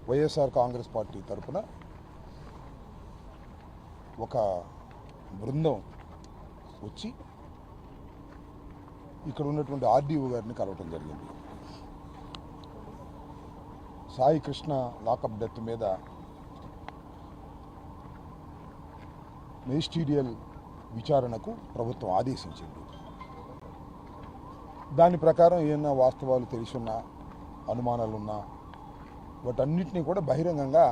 YSR Congress party తరఫున ఒక బృందం వచ్చి ఇక్కడ ఉన్నటువంటి ఆర్డీఓ గారిని కలవటం జరిగింది. సాయి కృష్ణ లాకప్ డెత్ మీద మెజిస్టీరియల్ విచారణకు ప్రభుత్వం ఆదేశించింది. దాని ప్రకారం ఏమైనా వాస్తవాలు తెలిసున్నా, అనుమానాలున్నా వాటన్నిటినీ కూడా బహిరంగంగా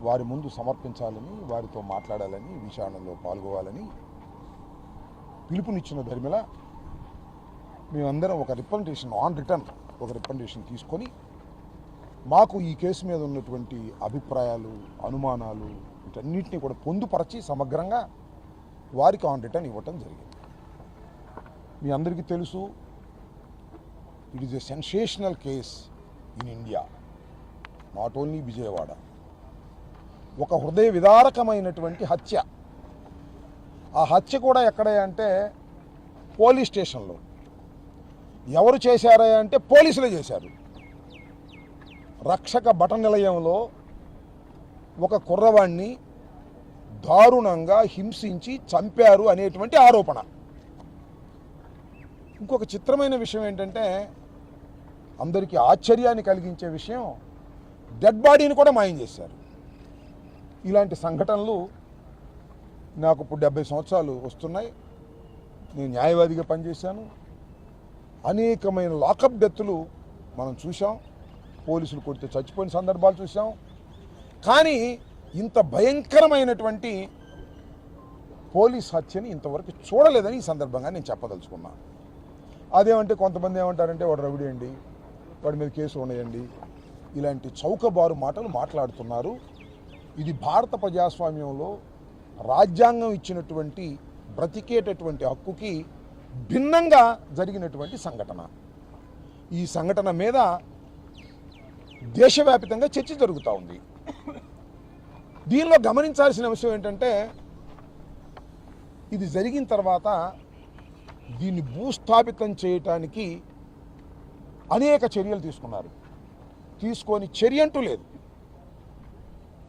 వారి ముందు సమర్పించాలని, వారితో మాట్లాడాలని, విచారణలో పాల్గొవాలని పిలుపునిచ్చిన ధర్మిల మేమందరం ఒక రిప్రజెంటేషన్ ఆన్ రిటర్న్ ఒక రిప్రజెంటేషన్ తీసుకొని మాకు ఈ కేసు మీద ఉన్నటువంటి అభిప్రాయాలు, అనుమానాలు వీటన్నిటిని కూడా పొందుపరచి సమగ్రంగా వారికి ఆన్ రిటర్న్ ఇవ్వటం జరిగింది. మీ అందరికీ తెలుసు, it is a sensational case in India, not only Vijayawada. ఒక హృదయ విదారకమైనటువంటి హత్య. ఆ హత్య కూడా ఎక్కడ అంటే పోలీస్ స్టేషన్లో. ఎవరు చేశారా అంటే పోలీసులే చేశారు. రక్షక భట నిలయంలో ఒక కుర్రవాణ్ణి దారుణంగా హింసించి చంపారు అనేటువంటి ఆరోపణ. ఇంకొక చిత్రమైన విషయం ఏంటంటే, అందరికీ ఆశ్చర్యాన్ని కలిగించే విషయం, డెడ్ బాడీని కూడా మాయం చేశారు. ఇలాంటి సంఘటనలు నాకు ఇప్పుడు 70 సంవత్సరాలు వస్తున్నాయి. నేను న్యాయవాదిగా పనిచేశాను. అనేకమైన లాకప్ డెత్తులు మనం చూసాం. పోలీసులు కొడితే చచ్చిపోయిన సందర్భాలు చూసాం. కానీ ఇంత భయంకరమైనటువంటి పోలీస్ హత్యని ఇంతవరకు చూడలేదని ఈ సందర్భంగా నేను చెప్పదలుచుకున్నాను. అదేమంటే కొంతమంది ఏమంటారంటే వాడు రౌడీ అండి, వాడి మీద కేసు ఉన్నాయండి, ఇలాంటి చౌకబారు మాటలు మాట్లాడుతున్నారు. ఇది భారత ప్రజాస్వామ్యంలో రాజ్యాంగం ఇచ్చినటువంటి బ్రతికేటటువంటి హక్కుకి భిన్నంగా జరిగినటువంటి సంఘటన. ఈ సంఘటన మీద దేశవ్యాప్తంగా చర్చ జరుగుతూ ఉంది. దీనిలో గమనించాల్సిన విషయం ఏంటంటే, ఇది జరిగిన తర్వాత దీన్ని భూస్థాపితం చేయటానికి అనేక చర్యలు తీసుకున్నారు. తీసుకొని చర్య అంటూ లేదు,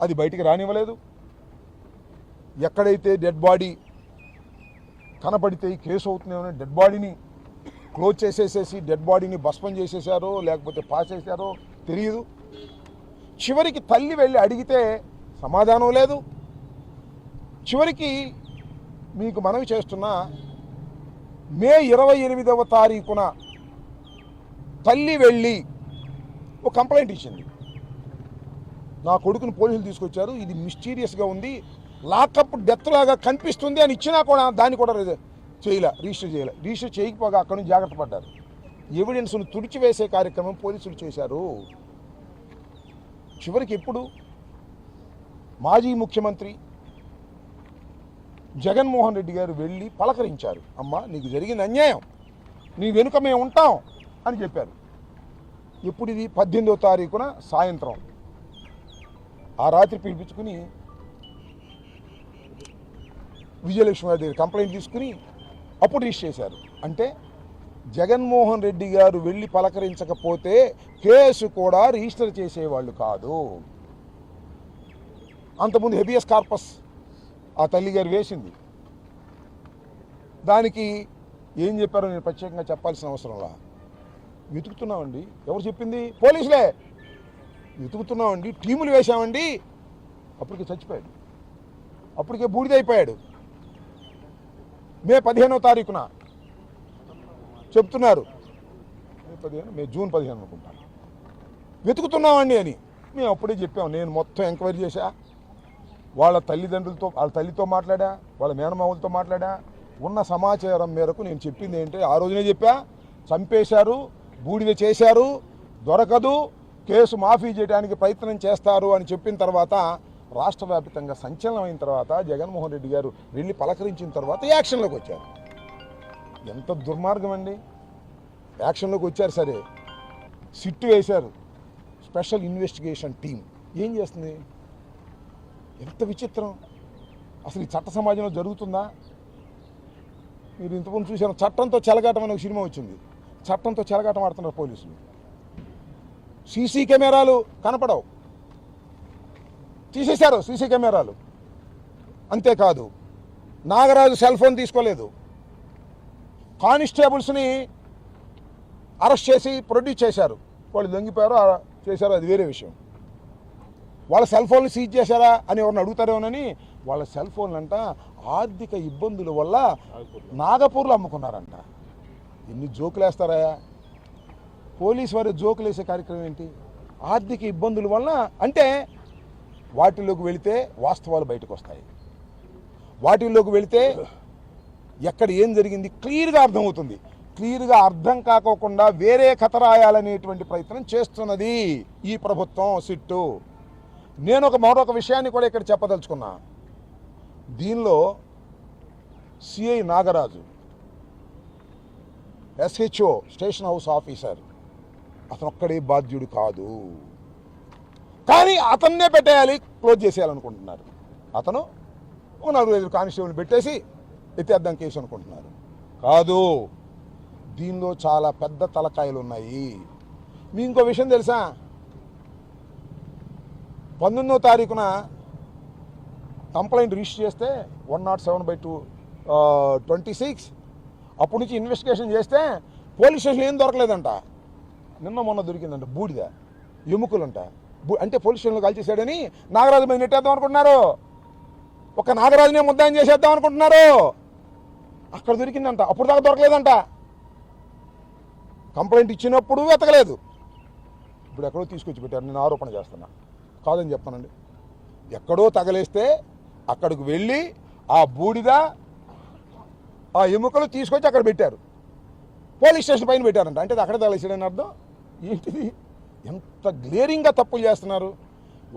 అది బయటికి రానివ్వలేదు. ఎక్కడైతే డెడ్ బాడీ కనపడితే కేసు అవుతుందేమో డెడ్ బాడీని క్లోజ్ చేసేసేసి డెడ్ బాడీని భస్మం చేసేసారో లేకపోతే పాసేసారో తెలియదు. చివరికి తల్లి వెళ్ళి అడిగితే సమాధానం లేదు. చివరికి మీకు మనవి చేస్తున్నా, మే 28వ తారీఖున తల్లి వెళ్ళి ఒక కంప్లైంట్ ఇచ్చింది. నా కొడుకుని పోలీసులు తీసుకొచ్చారు, ఇది మిస్టీరియస్గా ఉంది, లాకప్ డెత్ లాగా కనిపిస్తుంది అని ఇచ్చినా కూడా దాన్ని కూడా రిజిస్టర్ చేయలే. రిజిస్టర్ చేయకపోగా అక్కడి నుంచి జాగ్రత్త పడ్డారు. ఎవిడెన్స్ను తుడిచివేసే కార్యక్రమం పోలీసులు చేశారు. చివరికి ఎప్పుడు మాజీ ముఖ్యమంత్రి జగన్మోహన్ రెడ్డి గారు వెళ్ళి పలకరించారు. అమ్మా, నీకు జరిగిన అన్యాయం, నీ వెనుక మేము ఉంటాం అని చెప్పారు. ఇప్పుడు ఇది 18వ తారీఖున సాయంత్రం ఆ రాత్రి పిలిపించుకుని విజయలక్ష్మి గారి దగ్గర కంప్లైంట్ తీసుకుని అప్పుడు రిజిస్టర్ చేశారు. అంటే జగన్మోహన్ రెడ్డి గారు వెళ్ళి పలకరించకపోతే కేసు కూడా రిజిస్టర్ చేసేవాళ్ళు కాదు. అంతకుముందు హెబియస్ కార్పస్ ఆ తల్లిగారు వేసింది. దానికి ఏం చెప్పారో నేను ప్రత్యేకంగా చెప్పాల్సిన అవసరంలా. వెతుకుతున్నామండి. ఎవరు చెప్పింది? పోలీసులే. వెతుకుతున్నామండి, టీములు వేశామండి. అప్పటికే చచ్చిపోయాడు, అప్పటికే బూడిదైపోయాడు. మే 15వ తారీఖున చెప్తున్నారు, జూన్ 15 అనుకుంటాను, వెతుకుతున్నామండి అని. మేము అప్పుడే చెప్పాము. నేను మొత్తం ఎంక్వైరీ చేశా, వాళ్ళ తల్లిదండ్రులతో, వాళ్ళ తల్లితో మాట్లాడా, వాళ్ళ మేనమావులతో మాట్లాడా. ఉన్న సమాచారం మేరకు నేను చెప్పింది ఏంటంటే, ఆ రోజునే చెప్పా, చంపేశారు, బూడిద చేశారు, దొరకదు, కేసు మాఫీ చేయడానికి ప్రయత్నం చేస్తారు అని చెప్పిన తర్వాత రాష్ట్ర వ్యాప్తంగా సంచలనమైన తర్వాత జగన్మోహన్ రెడ్డి గారు వెళ్ళి పలకరించిన తర్వాత యాక్షన్లోకి వచ్చారు. ఎంత దుర్మార్గం అండి! యాక్షన్లోకి వచ్చారు. సరే, సిట్టు వేశారు, స్పెషల్ ఇన్వెస్టిగేషన్ టీం ఏం చేస్తుంది? ఎంత విచిత్రం! అసలు ఈ చట్ట సమాజంలో జరుగుతుందా? మీరు ఇంతకుముందు చూసారు, చట్టంతో చెలగాటం అనే ఒక సినిమా వచ్చింది. చట్టంతో చెలగాటం ఆడుతున్నారు పోలీసులు. సీసీ కెమెరాలు కనపడవు, తీసేశారు సీసీ కెమెరాలు. అంతేకాదు నాగరాజు సెల్ ఫోన్ తీసుకోలేదు. కానిస్టేబుల్స్ని అరెస్ట్ చేసి ప్రొడ్యూస్ చేశారు. వాళ్ళు దొంగిపోయారు చేశారు, అది వేరే విషయం. వాళ్ళ సెల్ ఫోన్లు సీజ్ చేశారా అని ఎవరిని అడుగుతారేమోనని వాళ్ళ సెల్ ఫోన్లు అంట ఆర్థిక ఇబ్బందుల వల్ల నాగపూర్లో అమ్ముకున్నారంట. ఎన్ని జోకులు వేస్తారా? పోలీసు వారి జోకులు వేసే కార్యక్రమం ఏంటి? ఆర్థిక ఇబ్బందుల వల్ల అంటే వాటిల్లోకి వెళితే వాస్తవాలు బయటకు వస్తాయి. వాటిల్లోకి వెళితే ఎక్కడ ఏం జరిగింది క్లియర్గా అర్థమవుతుంది. క్లియర్గా అర్థం కాకోకుండా వేరే కథ రాయాలనేటువంటి ప్రయత్నం చేస్తున్నది ఈ ప్రభుత్వం, సిట్టు. నేను మరొక విషయాన్ని కూడా ఇక్కడ చెప్పదలుచుకున్నా. దీనిలో CI Nagaraju, SHO station house officer, అతను ఒక్కడే బాధ్యుడు కాదు. కానీ అతన్నే పెట్టేయాలి, క్లోజ్ చేసేయాలనుకుంటున్నారు. అతను ఒక 4-5 కానిస్టేబుల్ పెట్టేసి ఎత్తేద్దాం కేసు అనుకుంటున్నారు. కాదు, దీనిలో చాలా పెద్ద తలకాయలు ఉన్నాయి. మీ ఇంకో విషయం తెలుసా? 19వ తారీఖున కంప్లైంట్ రిజిస్టర్ చేస్తే 107/26 అప్పటి నుంచి ఇన్వెస్టిగేషన్ చేస్తే పోలీస్ స్టేషన్ ఏం దొరకలేదంట. నిన్న మొన్న దొరికిందంట బూడిద, ఎముకలంట. అంటే పోలీస్ స్టేషన్లో కాల్చేసాడని నాగరాజు మీద నెట్టేద్దాం అనుకుంటున్నారు. ఒక నాగరాజునే ముద్దాయం చేసేద్దాం అనుకుంటున్నారు. అక్కడ దొరికిందంట, అప్పుడు దాకా దొరకలేదంట. కంప్లైంట్ ఇచ్చినప్పుడు వెతకలేదు, ఇప్పుడు ఎక్కడో తీసుకొచ్చి పెట్టారు. నేను ఆరోపణ చేస్తున్నా, కాదని చెప్తానండి. ఎక్కడో తగలేస్తే అక్కడికి వెళ్ళి ఆ బూడిద ఆ ఎముకలు తీసుకొచ్చి అక్కడ పెట్టారు. పోలీస్ స్టేషన్ పైన పెట్టారంట. అంటే అక్కడే తగలేసాడని అర్థం ఏంటిది? ఎంత గ్లేరింగ్గా తప్పులు చేస్తున్నారు.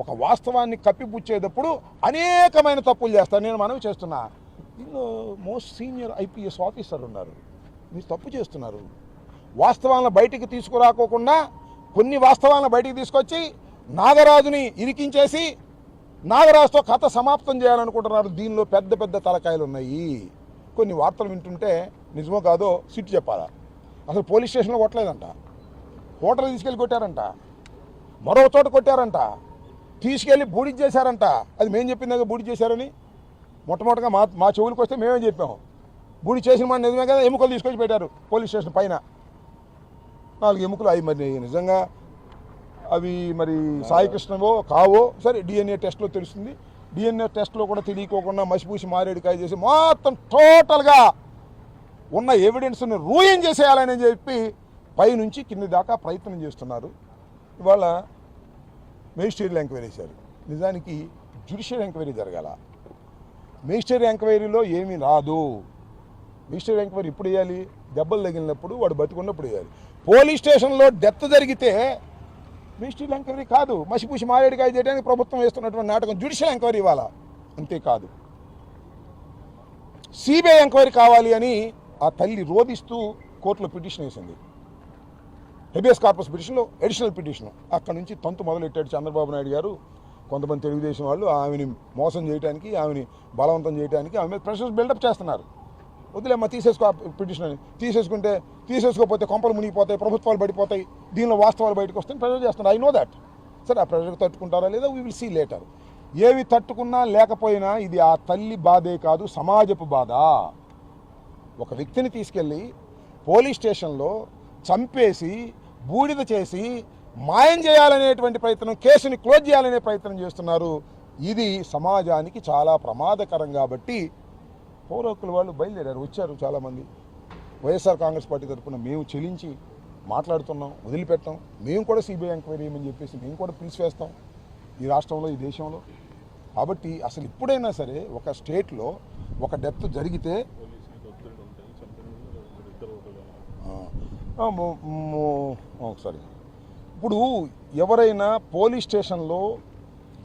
ఒక వాస్తవాన్ని కప్పిపుచ్చేటప్పుడు అనేకమైన తప్పులు చేస్తారు. నేను మనవి చేస్తున్నా, దీనిలో మోస్ట్ సీనియర్ IPS ఆఫీసర్ ఉన్నారు, మీరు తప్పు చేస్తున్నారు. వాస్తవాలను బయటికి తీసుకురాకోకుండా కొన్ని వాస్తవాలను బయటికి తీసుకొచ్చి నాగరాజుని ఇరికించేసి నాగరాజుతో కథ సమాప్తం చేయాలనుకుంటున్నారు. దీనిలో పెద్ద పెద్ద తలకాయలు ఉన్నాయి. కొన్ని వార్తలు వింటుంటే నిజమో కాదో సిట్టు చెప్పాలా. అసలు పోలీస్ స్టేషన్లో కొట్టలేదంట, హోటల్ తీసుకెళ్ళి కొట్టారంట, మరో చోట కొట్టారంట, తీసుకెళ్ళి బూడి చేశారంట. అది మేము చెప్పిందాక బూడి చేశారని మొట్టమొదటిగా మా చెవులకు వస్తే మేమేం చెప్పాము. బూడి చేసిన మాట నిజమే కదా. ఎముకలు తీసుకొచ్చి పెట్టారు పోలీస్ స్టేషన్ పైన. 4 ఎముకలు. అవి మరి నిజంగా అవి మరి సాయికృష్ణవో కావో సరే, DNA టెస్ట్లో తెలుస్తుంది. DNA టెస్ట్లో కూడా తెలియకోకుండా మసిపూసి మారేడుకాయ చేసి మొత్తం టోటల్గా ఉన్న ఎవిడెన్స్ని రూయిన్ చేసేయాలని చెప్పి పైనుంచి కింది దాకా ప్రయత్నం చేస్తున్నారు. ఇవాళ మెజిస్ట్రేరియల్ ఎంక్వైరీ చేశారు. నిజానికి జ్యుడిషియల్ ఎంక్వైరీ జరగాల. మెజిస్ట్రేరియల్ ఎంక్వైరీలో ఏమీ రాదు. మెజిస్ట్రేరియల్ ఎంక్వైరీ ఇప్పుడు వేయాలి, దెబ్బలు తగిలినప్పుడు, వాడు బతుకున్నప్పుడు వేయాలి. పోలీస్ స్టేషన్లో డెత్ జరిగితే మెజిస్ట్రేరియల్ ఎంక్వైరీ కాదు, మసిపూసి మారేడుకాయ చేయడానికి ప్రభుత్వం వేస్తున్నటువంటి నాటకం జ్యుడిషియల్ ఎంక్వైరీ ఇవ్వాలా. అంతేకాదు CBI ఎంక్వైరీ కావాలి అని ఆ తల్లి రోధిస్తూ కోర్టులో పిటిషన్ వేసింది. హెబియస్ కార్పస్ పిటిషన్లో అడిషనల్ పిటిషన్. అక్కడ నుంచి తంతు మొదలెట్టాడు చంద్రబాబు నాయుడు గారు. కొంతమంది తెలుగుదేశం వాళ్ళు ఆమెని మోసం చేయడానికి, ఆమెని బలవంతం చేయడానికి ఆమె మీద ప్రెషర్స్ బిల్డప్ చేస్తున్నారు. వదిలేమ్మా తీసేసుకో పిటిషన్ అని. తీసేసుకోకపోతే కొంపలు మునిగిపోతాయి, ప్రభుత్వాలు పడిపోతాయి, దీనిలో వాస్తవాలు బయటకు వస్తాయి ప్రెషర్ చేస్తున్నారు. I know that. సరే, ఆ ప్రెషర్ తట్టుకుంటారా లేదా వీ విల్ సీ లేటర్. ఏవి తట్టుకున్నా లేకపోయినా ఇది ఆ తల్లి బాధే కాదు, సమాజపు బాధ. ఒక వ్యక్తిని తీసుకెళ్ళి పోలీస్ స్టేషన్లో చంపేసి బూడిద చేసి మాయం చేయాలనేటువంటి ప్రయత్నం, కేసుని క్లోజ్ చేయాలనే ప్రయత్నం చేస్తున్నారు. ఇది సమాజానికి చాలా ప్రమాదకరం. కాబట్టి పౌర హక్కుల వాళ్ళు బయలుదేరారు, వచ్చారు చాలామంది. వైఎస్ఆర్ కాంగ్రెస్ పార్టీ తరఫున మేము చెల్లించి మాట్లాడుతున్నాం, వదిలిపెట్టాం. మేము కూడా CBI ఎంక్వైరీ చేయమని చెప్పేసి మేము కూడా పిలిచివేస్తాం ఈ రాష్ట్రంలో, ఈ దేశంలో. కాబట్టి అసలు ఇప్పుడైనా సరే ఒక స్టేట్లో ఒక డెత్ జరిగితే ఒకసారి ఇప్పుడు ఎవరైనా పోలీస్ స్టేషన్లో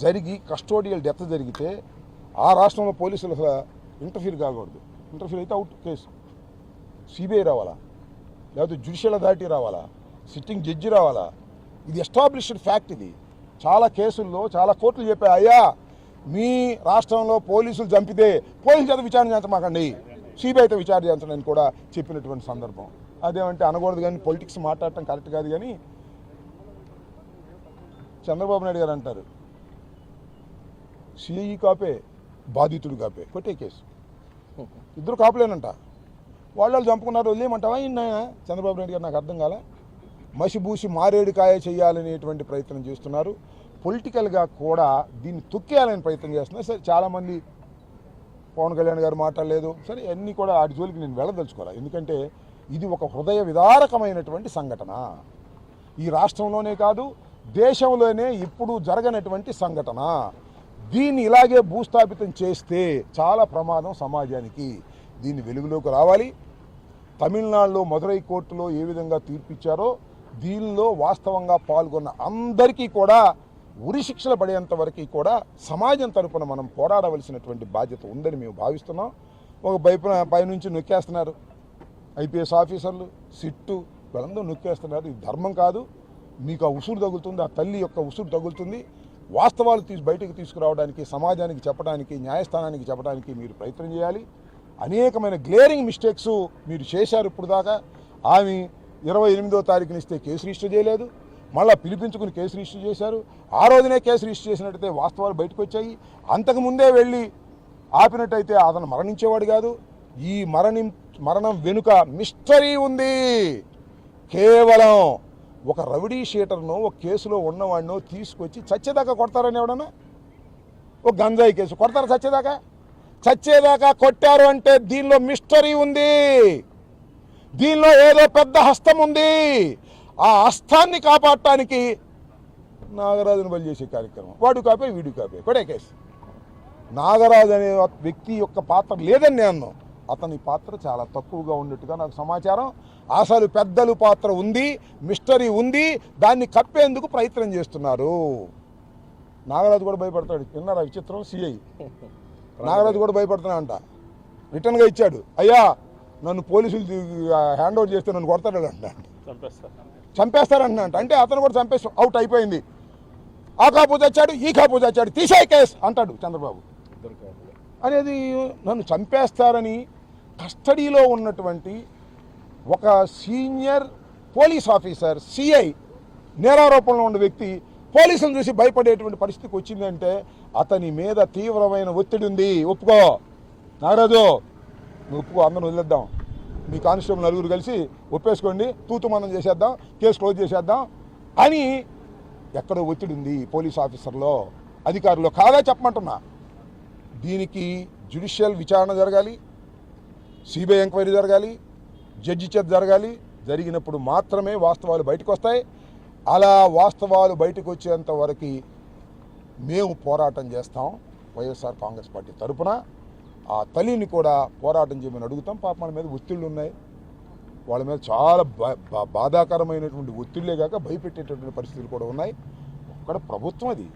జరిగి కస్టోడియల్ డెత్ జరిగితే ఆ రాష్ట్రంలో పోలీసులు అసలు ఇంటర్ఫీర్ కాకూడదు. ఇంటర్ఫీర్ అయితే అవుట్ కేసు. CBI రావాలా, లేకపోతే జ్యుడిషియల్ అథారిటీ రావాలా, సిట్టింగ్ జడ్జి రావాలా. ఇది ఎస్టాబ్లిష్డ్ ఫ్యాక్ట్. ఇది చాలా కేసుల్లో చాలా కోర్టులు చెప్పాయి, అయ్యా మీ రాష్ట్రంలో పోలీసులు చంపితే పోలీసుల చేత విచారణ చేయించమాకండి, CBI అయితే విచారణ చేయించడానికి కూడా చెప్పినటువంటి సందర్భం. అదేమంటే అనకూడదు కానీ పొలిటిక్స్ మాట్లాడటం కరెక్ట్ కాదు. కానీ చంద్రబాబు నాయుడు గారు అంటారు సిఐ కాపే బాధితుడు కాపే కొట్టే కేసు. ఇద్దరు కాపులేనంట. వాళ్ళు చంపుకున్నారు, వదిలేయమంటావా ఇన్న చంద్రబాబు నాయుడు గారు? నాకు అర్థం కాలే. మసిబూసి మారేడుకాయ చేయాలనేటువంటి ప్రయత్నం చేస్తున్నారు. పొలిటికల్గా కూడా దీన్ని తొక్కేయాలని ప్రయత్నం చేస్తున్నారు. సరే, చాలామంది పవన్ కళ్యాణ్ గారు మాట్లాడలేదు, సరే అన్నీ కూడా వాటి జోలికి నేను వెళ్ళదలుచుకోవాలి. ఎందుకంటే ఇది ఒక హృదయ విదారకమైనటువంటి సంఘటన. ఈ రాష్ట్రంలోనే కాదు, దేశంలోనే ఇప్పుడు జరగనటువంటి సంఘటన. దీన్ని ఇలాగే భూస్థాపితం చేస్తే చాలా ప్రమాదం సమాజానికి. దీన్ని వెలుగులోకి రావాలి. తమిళనాడులో మదురై కోర్టులో ఏ విధంగా తీర్పిచ్చారో దీనిలో వాస్తవంగా పాల్గొన్న అందరికీ కూడా ఉరిశిక్షలు పడేంత వరకు కూడా సమాజం తరపున మనం పోరాడవలసినటువంటి బాధ్యత ఉందని మేము భావిస్తున్నాం. ఒక పైనుంచి నొక్కేస్తున్నారు ఐపీఎస్ ఆఫీసర్లు, సిట్టు, వీళ్ళందరూ నొక్కేస్తున్నారు. ఇది ధర్మం కాదు. మీకు ఆ ఉసురు తగులుతుంది, ఆ తల్లి యొక్క ఉసురు తగులుతుంది. వాస్తవాలు బయటకు తీసుకురావడానికి, సమాజానికి చెప్పడానికి, న్యాయస్థానానికి చెప్పడానికి మీరు ప్రయత్నం చేయాలి. అనేకమైన గ్లేరింగ్ మిస్టేక్స్ మీరు చేశారు ఇప్పుడు దాకా. ఆమె 28వ తారీఖున ఇస్తే కేసు రిజిస్టర్ చేయలేదు, మళ్ళీ పిలిపించుకుని కేసు రిజిస్టర్ చేశారు. ఆ రోజునే కేసు రిజిస్టర్ చేసినట్టయితే వాస్తవాలు బయటకు వచ్చాయి. అంతకుముందే వెళ్ళి ఆపినట్టయితే అతను మరణించేవాడు కాదు. ఈ మరణం వెనుక మిస్టరీ ఉంది. కేవలం ఒక రౌడీ షీటర్ను, ఒక కేసులో ఉన్నవాడినో తీసుకొచ్చి చచ్చేదాకా కొడతారని ఎవడన్నా? ఒక గంజాయి కేసు కొడతారు చచ్చేదాకా కొట్టారు అంటే దీనిలో మిస్టరీ ఉంది. దీనిలో ఏదో పెద్ద హస్తం ఉంది. ఆ హస్తాన్ని కాపాడటానికి నాగరాజును బలి చేసే కార్యక్రమం. వాడు కాపే, వీడు కాపే, కొడే కేసు. నాగరాజు అనే వ్యక్తి యొక్క పాత్ర లేదని నేను, అతని పాత్ర చాలా తక్కువగా ఉన్నట్టుగా నాకు సమాచారం. అసలు పెద్దలు పాత్ర ఉంది, మిస్టరీ ఉంది. దాన్ని కప్పేందుకు ప్రయత్నం చేస్తున్నారు. నాగరాజు కూడా భయపడతాడు. విన్నారా విచిత్రం? సిఐ నాగరాజు కూడా భయపడుతున్నా అంట. రిటర్న్గా ఇచ్చాడు, అయ్యా నన్ను పోలీసులు హ్యాండ్ ఓవర్ చేస్తే నన్ను కొడతాడు అంట, చంపేస్తారంట. అంటే అతను కూడా చంపేసి అవుట్ అయిపోయింది. ఆ కాపు చచ్చాడు, ఈ కాపు చచ్చాడు, తీసేయ్ కేసు అంటాడు చంద్రబాబు. అనేది నన్ను చంపేస్తారని కస్టడీలో ఉన్నటువంటి ఒక సీనియర్ పోలీస్ ఆఫీసర్, సిఐ, నేరారోపణలో ఉన్న వ్యక్తి పోలీసులను చూసి భయపడేటువంటి పరిస్థితికి వచ్చిందంటే అతని మీద తీవ్రమైన ఒత్తిడి ఉంది. ఒప్పుకో నాగరాజు, నువ్వు ఒప్పుకో, అందరం వదిలేద్దాం. మీ కానిస్టేబుల్ నలుగురు కలిసి ఒప్పేసుకోండి, తూతుమందం చేసేద్దాం, కేసు క్లోజ్ చేసేద్దాం అని ఎక్కడో ఒత్తిడి ఉంది పోలీస్ ఆఫీసర్లో, అధికారులు. కాదా చెప్పమంటున్నా. దీనికి జ్యుడిషియల్ విచారణ జరగాలి, సిబిఐ ఎంక్వైరీ జరగాలి, జడ్జి చేత జరగాలి. జరిగినప్పుడు మాత్రమే వాస్తవాలు బయటకు వస్తాయి. అలా వాస్తవాలు బయటకు వచ్చేంత వరకు మేము పోరాటం చేస్తాం వైఎస్ఆర్ కాంగ్రెస్ పార్టీ తరఫున. ఆ తల్లిని కూడా పోరాటం చేయమని అడుగుతాం. పాప మన మీద ఒత్తిళ్ళు ఉన్నాయి, వాళ్ళ మీద చాలా బాధాకరమైనటువంటి ఒత్తిళ్లే కాక భయపెట్టేటటువంటి పరిస్థితులు కూడా ఉన్నాయి. ఒక్కడ ప్రభుత్వం అది,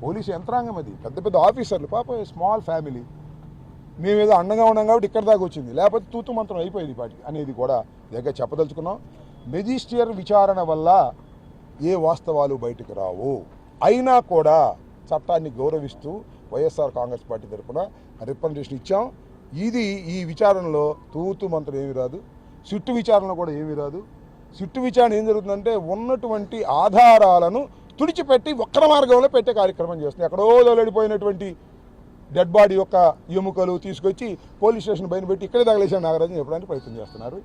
పోలీసు యంత్రాంగం అది, పెద్ద పెద్ద ఆఫీసర్లు, పాప స్మాల్ ఫ్యామిలీ. మేమేదో అండంగా ఉన్నాం కాబట్టి ఇక్కడ దాకా వచ్చింది, లేకపోతే తూతు మంత్రం అయిపోయింది పాటికి అనేది కూడా దగ్గర చెప్పదలుచుకున్నాం. మెజిస్ట్రియల్ విచారణ వల్ల ఏ వాస్తవాలు బయటకు రావు. అయినా కూడా చట్టాన్ని గౌరవిస్తూ వైఎస్ఆర్ కాంగ్రెస్ పార్టీ తరఫున రిప్రజెంటేషన్ ఇచ్చాం. ఈ విచారణలో తూతు మంత్రం ఏమీ రాదు, సిట్టు విచారణ కూడా ఏమీ రాదు. సిట్టు విచారణ ఏం జరుగుతుందంటే ఉన్నటువంటి ఆధారాలను తుడిచిపెట్టి వక్ర మార్గంలో పెట్టే కార్యక్రమం చేస్తుంది. ఎక్కడో వెళ్ళిపోయినటువంటి డెడ్ బాడీ యొక్క ఎముకలు తీసుకొచ్చి పోలీస్ స్టేషన్ పైన పెట్టి ఇక్కడే తగలేసాను నాగరాజుని చెప్పడానికి ప్రయత్నం చేస్తున్నారు.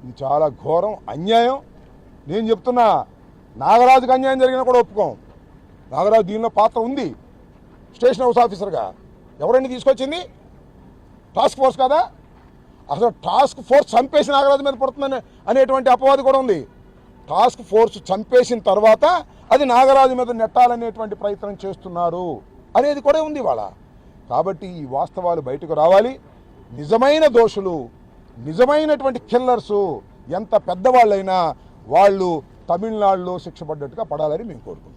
ఇది చాలా ఘోరం, అన్యాయం. నేను చెప్తున్నా, నాగరాజుకి అన్యాయం జరిగినా కూడా ఒప్పుకోం. నాగరాజు దీనిలో పాత్ర ఉంది. స్టేషన్ హౌస్ ఆఫీసర్గా ఎవరండి తీసుకొచ్చింది? టాస్క్ ఫోర్స్ కదా. అసలు టాస్క్ ఫోర్స్ చంపేసి నాగరాజు మీద పడుతుందని అనేటువంటి అపవాదు కూడా ఉంది. టాస్క్ ఫోర్స్ చంపేసిన తర్వాత అది నాగరాజు మీద నెట్టాలనేటువంటి ప్రయత్నం చేస్తున్నారు అనేది కూడా ఉంది ఇవాళ. కాబట్టి ఈ వాస్తవాలు బయటకు రావాలి. నిజమైన దోషులు, నిజమైనటువంటి కిల్లర్సు ఎంత పెద్దవాళ్ళైనా వాళ్ళు తమిళనాడులో శిక్ష పడ్డట్టుగా పడాలని మేము కోరుకుంటున్నాం.